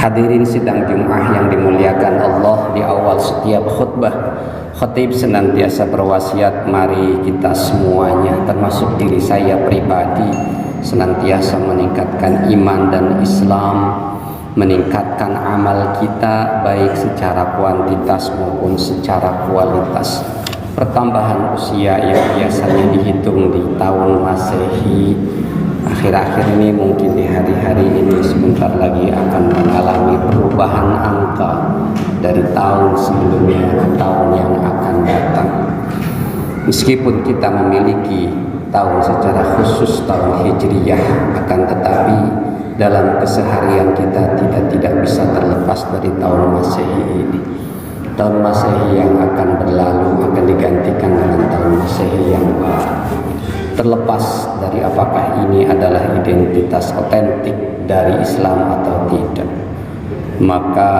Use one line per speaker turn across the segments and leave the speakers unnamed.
Hadirin sidang Jumat yang dimuliakan Allah, di awal setiap khutbah khatib senantiasa berwasiat, mari kita semuanya termasuk diri saya pribadi senantiasa meningkatkan iman dan Islam, meningkatkan amal kita baik secara kuantitas maupun secara kualitas. Pertambahan usia yang biasanya dihitung di tahun Masehi, akhir-akhir ini mungkin di hari-hari ini sebentar lagi akan mengalami perubahan angka dari tahun sebelumnya ke tahun yang akan datang. Meskipun kita memiliki tahun secara khusus tahun Hijriyah, akan tetapi dalam keseharian kita tidak bisa terlepas dari tahun Masehi ini. Tahun Masehi yang akan berlalu akan digantikan dengan tahun Masehi yang baru. Terlepas dari apakah ini adalah identitas otentik dari Islam atau tidak, maka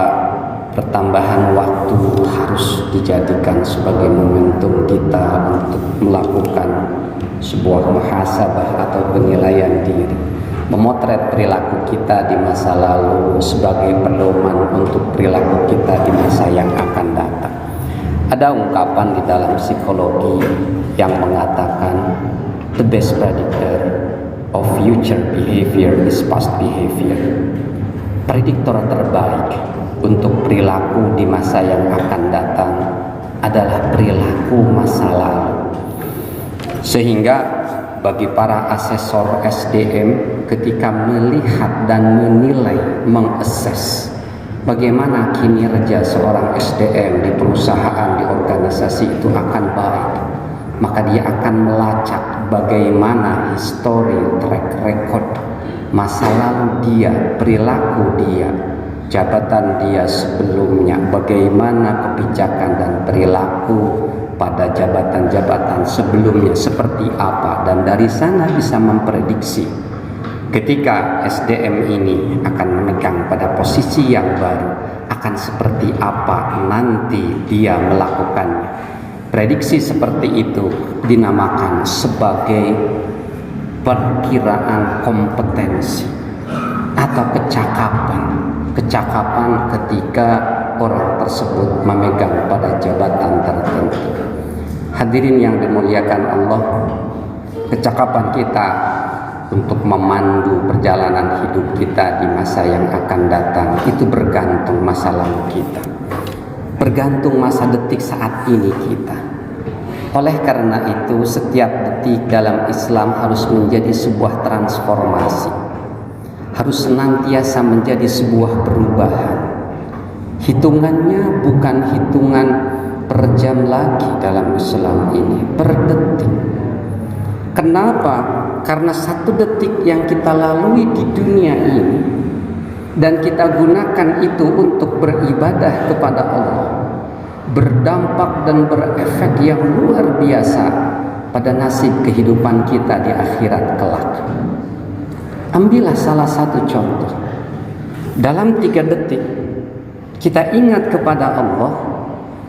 pertambahan waktu harus dijadikan sebagai momentum kita untuk melakukan sebuah muhasabah atau penilaian diri, memotret perilaku kita di masa lalu sebagai pedoman untuk perilaku kita di masa yang akan datang. Ada ungkapan di dalam psikologi yang mengatakan the best predictor of future behavior is past behavior. Prediktor terbaik untuk perilaku di masa yang akan datang adalah perilaku masa lalu. Sehingga bagi para asesor SDM, ketika melihat dan menilai, mengakses bagaimana kinerja seorang SDM di perusahaan, di organisasi itu akan baik, maka dia akan melacak bagaimana histori, track record masa lalu dia, perilaku dia, jabatan dia sebelumnya, bagaimana kebijakan dan perilaku pada jabatan-jabatan sebelumnya seperti apa, dan dari sana bisa memprediksi ketika SDM ini akan memegang pada posisi yang baru akan seperti apa nanti dia melakukannya. Prediksi seperti itu dinamakan sebagai perkiraan kompetensi atau kecakapan ketika orang tersebut memegang pada jabatan tertentu. Hadirin yang dimuliakan Allah, kecakapan kita untuk memandu perjalanan hidup kita di masa yang akan datang itu bergantung masa lalu kita, bergantung masa detik saat ini kita. Oleh karena itu, setiap detik dalam Islam harus menjadi sebuah transformasi, harus senantiasa menjadi sebuah perubahan. Hitungannya bukan hitungan per jam lagi dalam Islam ini, per detik. Kenapa? Karena satu detik yang kita lalui di dunia ini dan kita gunakan itu untuk beribadah kepada Allah, berdampak dan berefek yang luar biasa pada nasib kehidupan kita di akhirat kelak. Ambillah salah satu contoh. Dalam 3 detik kita ingat kepada Allah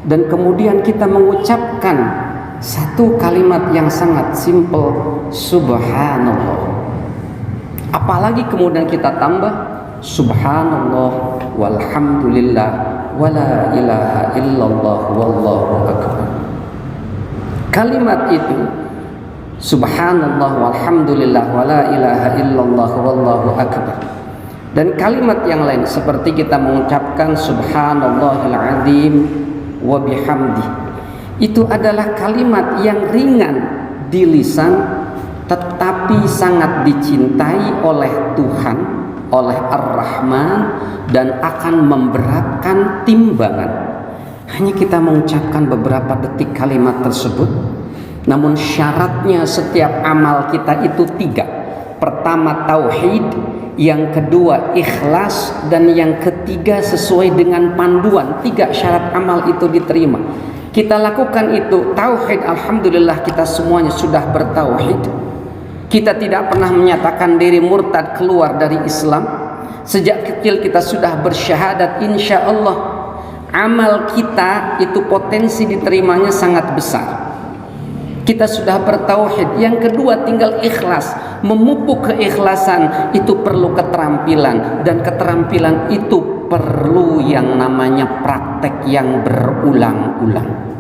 dan kemudian kita mengucapkan satu kalimat yang sangat simpel, subhanallah. Apalagi kemudian kita tambah subhanallah walhamdulillah wala ilaha illallah wallahu akbar. Kalimat itu subhanallah walhamdulillah wala ilaha illallah wallahu akbar, dan kalimat yang lain seperti kita mengucapkan subhanallahil azim wa bihamdi, itu adalah kalimat yang ringan di lisan tetapi sangat dicintai oleh Tuhan, oleh Ar-Rahman, dan akan memberatkan timbangan. Hanya kita mengucapkan beberapa detik kalimat tersebut, namun syaratnya setiap amal kita itu 3. Pertama tauhid, yang kedua ikhlas, dan yang ketiga sesuai dengan panduan. 3 syarat amal itu diterima. Kita lakukan itu, tauhid, alhamdulillah kita semuanya sudah bertauhid. Kita tidak pernah menyatakan diri murtad keluar dari Islam. Sejak kecil kita sudah bersyahadat, insya Allah amal kita itu potensi diterimanya sangat besar. Kita sudah bertauhid. Yang kedua tinggal ikhlas. Memupuk keikhlasan itu perlu keterampilan, dan keterampilan itu perlu yang namanya praktek yang berulang-ulang.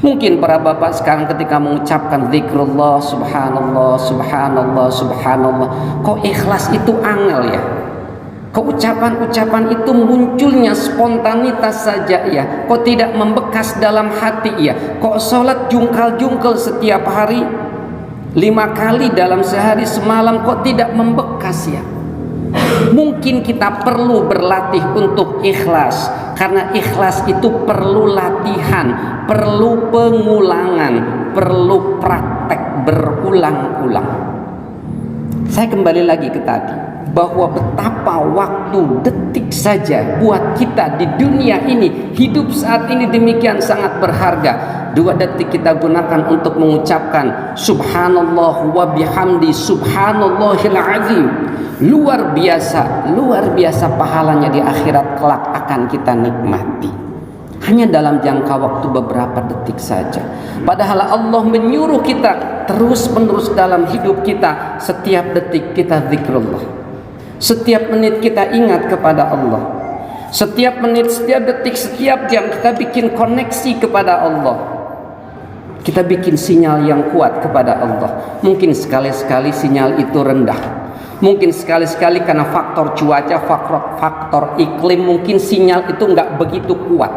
Mungkin para bapak sekarang ketika mengucapkan zikrullah, subhanallah, subhanallah, subhanallah, kok ikhlas itu angel ya? Keucapan-ucapan itu munculnya spontanitas saja ya. Kok tidak membekas dalam hati ya? Kok sholat jungkal-jungkal setiap hari 5 kali dalam sehari semalam kok tidak membekas ya? Mungkin kita perlu berlatih untuk ikhlas, karena ikhlas itu perlu latihan, perlu pengulangan, perlu praktek berulang-ulang. Saya kembali lagi ke tadi, bahwa betapa waktu detik saja buat kita di dunia ini, hidup saat ini demikian sangat berharga. 2 detik kita gunakan untuk mengucapkan subhanallah wa bihamdi subhanallahil azim. Luar biasa pahalanya di akhirat kelak akan kita nikmati. Hanya dalam jangka waktu beberapa detik saja. Padahal Allah menyuruh kita terus-menerus dalam hidup kita, setiap detik kita zikrullah. Setiap menit kita ingat kepada Allah. Setiap menit, setiap detik, setiap jam kita bikin koneksi kepada Allah. Kita bikin sinyal yang kuat kepada Allah. Mungkin sekali-sekali sinyal itu rendah. Mungkin sekali-sekali karena faktor cuaca, faktor iklim, mungkin sinyal itu nggak begitu kuat.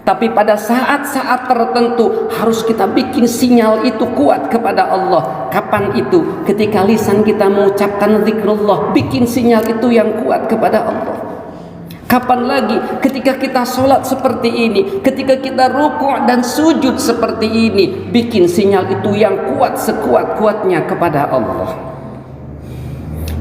Tapi pada saat-saat tertentu harus kita bikin sinyal itu kuat kepada Allah. Kapan itu? Ketika lisan kita mengucapkan zikrullah, bikin sinyal itu yang kuat kepada Allah. Kapan lagi? Ketika kita sholat seperti ini, ketika kita rukuk dan sujud seperti ini, bikin sinyal itu yang kuat sekuat-kuatnya kepada Allah.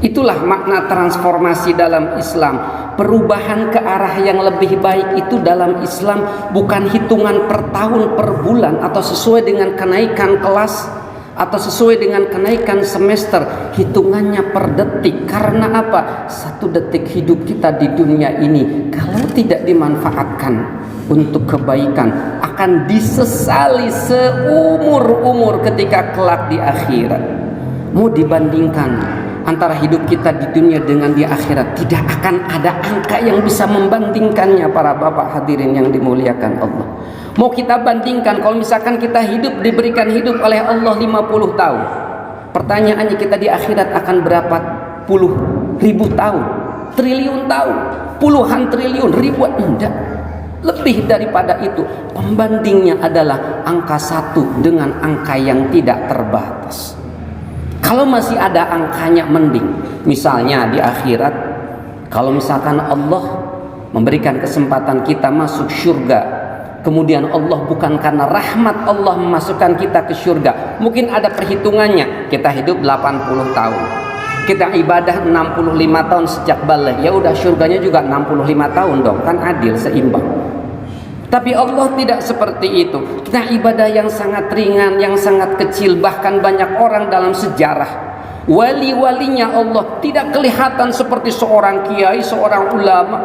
Itulah makna transformasi dalam Islam. Perubahan ke arah yang lebih baik itu dalam Islam bukan hitungan per tahun, per bulan, atau sesuai dengan kenaikan kelas, atau sesuai dengan kenaikan semester. Hitungannya per detik. Karena apa? 1 detik hidup kita di dunia ini kalau tidak dimanfaatkan untuk kebaikan akan disesali seumur-umur ketika kelak di akhirat. Mau dibandingkan antara hidup kita di dunia dengan di akhirat, tidak akan ada angka yang bisa membandingkannya para bapak hadirin yang dimuliakan Allah. Mau kita bandingkan, kalau misalkan kita hidup, diberikan hidup oleh Allah 50 tahun, pertanyaannya kita di akhirat akan berapa puluh ribu tahun, triliun tahun, puluhan triliun, ribuan, enggak, lebih daripada itu. Pembandingnya adalah angka 1 dengan angka yang tidak terbatas. Kalau masih ada angkanya mending. Misalnya di akhirat, kalau misalkan Allah memberikan kesempatan kita masuk surga, kemudian Allah bukan karena rahmat Allah memasukkan kita ke surga, mungkin ada perhitungannya. Kita hidup 80 tahun, kita ibadah 65 tahun sejak balik, ya udah surganya juga 65 tahun dong, kan adil, seimbang. Tapi Allah tidak seperti itu. Kita ibadah yang sangat ringan, yang sangat kecil. Bahkan banyak orang dalam sejarah, wali-walinya Allah tidak kelihatan seperti seorang kiai, seorang ulama,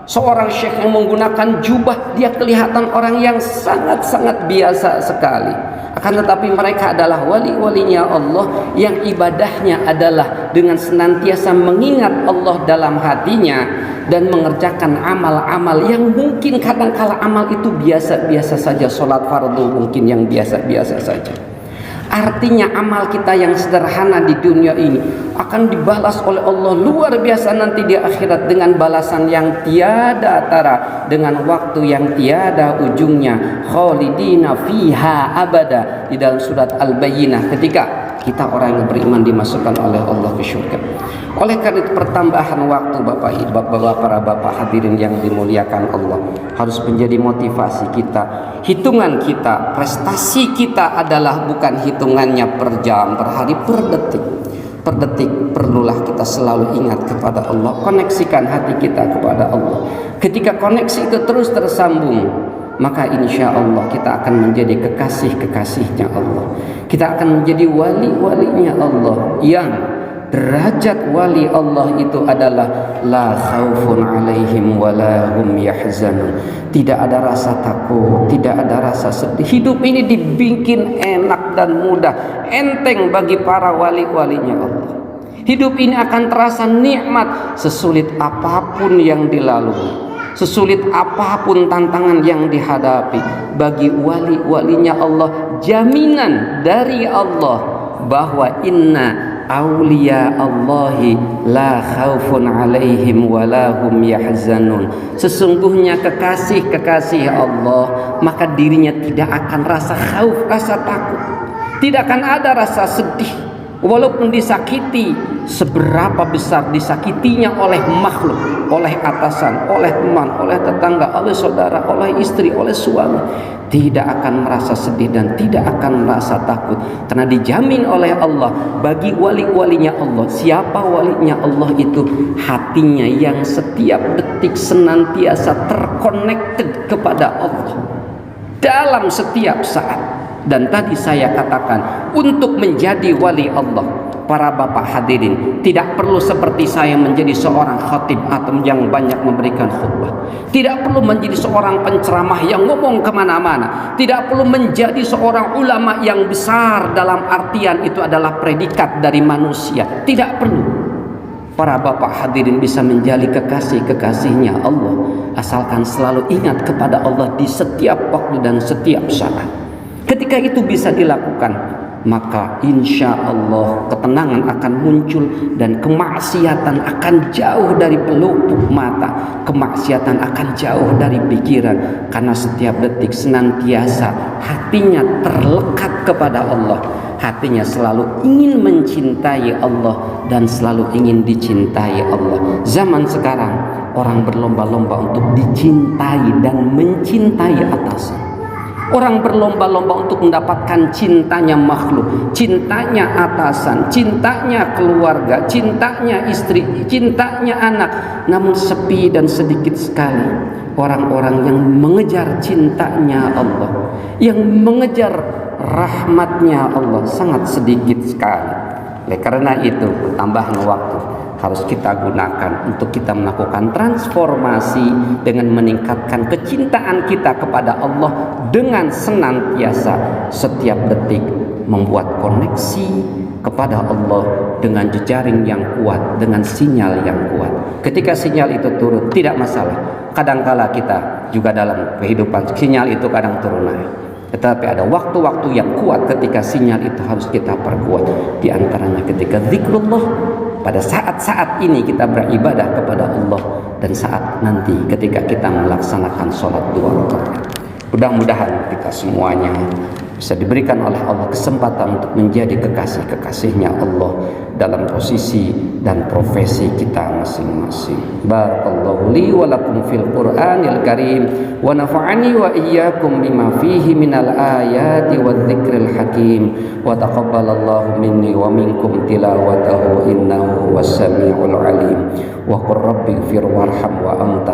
seorang syekh yang menggunakan jubah. Dia kelihatan orang yang sangat-sangat biasa sekali. Akan tetapi mereka adalah wali-walinya Allah yang ibadahnya adalah dengan senantiasa mengingat Allah dalam hatinya dan mengerjakan amal-amal yang mungkin kadang-kala amal itu biasa-biasa saja. Sholat fardu mungkin yang biasa-biasa saja. Artinya amal kita yang sederhana di dunia ini akan dibalas oleh Allah luar biasa nanti di akhirat dengan balasan yang tiada tara, dengan waktu yang tiada ujungnya. Khalidina fiha abada, di dalam surat Al-Bayyinah, ketika kita orang yang beriman dimasukkan oleh Allah ke surga. Oleh karena itu pertambahan waktu Bapak, para bapak hadirin yang dimuliakan Allah, harus menjadi motivasi kita. Hitungan kita, prestasi kita adalah bukan hitungannya per jam, per hari, per detik. Per detik perlulah kita selalu ingat kepada Allah, koneksikan hati kita kepada Allah. Ketika koneksi itu terus tersambung, maka insya Allah kita akan menjadi kekasih-kekasihnya Allah. Kita akan menjadi wali-walinya Allah yang derajat wali Allah itu adalah la khaufun alaihim wala hum yahzanun. Tidak ada rasa takut, tidak ada rasa sedih. Hidup ini dibikin enak dan mudah, enteng bagi para wali-walinya Allah. Hidup ini akan terasa nikmat sesulit apapun yang dilalui, sesulit apapun tantangan yang dihadapi. Bagi wali-walinya Allah, jaminan dari Allah bahwa inna auliya Allahi la khaufun alaihim walahum yahzanun. Sesungguhnya kekasih-kekasih Allah, maka dirinya tidak akan rasa khauf, rasa takut. Tidak akan ada rasa sedih. Walaupun disakiti, seberapa besar disakitinya oleh makhluk, oleh atasan, oleh teman, oleh tetangga, oleh saudara, oleh istri, oleh suami, tidak akan merasa sedih dan tidak akan merasa takut. Karena dijamin oleh Allah bagi wali-walinya Allah. Siapa walinya Allah itu? Hatinya yang setiap detik senantiasa terconnected kepada Allah dalam setiap saat. Dan tadi saya katakan, untuk menjadi wali Allah, para bapak hadirin, tidak perlu seperti saya menjadi seorang khatib atau yang banyak memberikan khutbah. Tidak perlu menjadi seorang penceramah yang ngomong kemana-mana. Tidak perlu menjadi seorang ulama yang besar dalam artian itu adalah predikat dari manusia. Tidak perlu. Para bapak hadirin bisa menjadi kekasih-kekasihnya Allah, asalkan selalu ingat kepada Allah di setiap waktu dan setiap saat. Ketika itu bisa dilakukan, maka insya Allah ketenangan akan muncul dan kemaksiatan akan jauh dari pelupuk mata, kemaksiatan akan jauh dari pikiran, karena setiap detik senantiasa hatinya terlekat kepada Allah. Hatinya selalu ingin mencintai Allah dan selalu ingin dicintai Allah. Zaman sekarang orang berlomba-lomba untuk dicintai dan mencintai atasan. Orang berlomba-lomba untuk mendapatkan cintanya makhluk, cintanya atasan, cintanya keluarga, cintanya istri, cintanya anak. Namun sepi dan sedikit sekali orang-orang yang mengejar cintanya Allah, yang mengejar rahmatnya Allah, sangat sedikit sekali. Oleh karena itu, tambahan waktu harus kita gunakan untuk kita melakukan transformasi dengan meningkatkan kecintaan kita kepada Allah dengan senantiasa setiap detik membuat koneksi kepada Allah dengan jejaring yang kuat, dengan sinyal yang kuat. Ketika sinyal itu turun, tidak masalah. Kadangkala kita juga dalam kehidupan sinyal itu kadang turun naik. Tetapi ada waktu-waktu yang kuat ketika sinyal itu harus kita perkuat. Di antaranya ketika zikrullah. Pada saat-saat ini kita beribadah kepada Allah, dan saat nanti ketika kita melaksanakan sholat 2 rakaat. Mudah-mudahan kita semuanya bisa diberikan oleh Allah kesempatan untuk menjadi kekasih-kekasihnya Allah dalam posisi dan profesi kita masing-masing. Barakallahu li wa lakum fil Qur'anil Karim wa nafa'ani wa iyyakum bima fihi minal ayati wadh-dhikril hakim wa taqabbalallahu minni wa minkum tilawatahu innahu was-sami'ul alim wa qur rabbighfir warham wa anta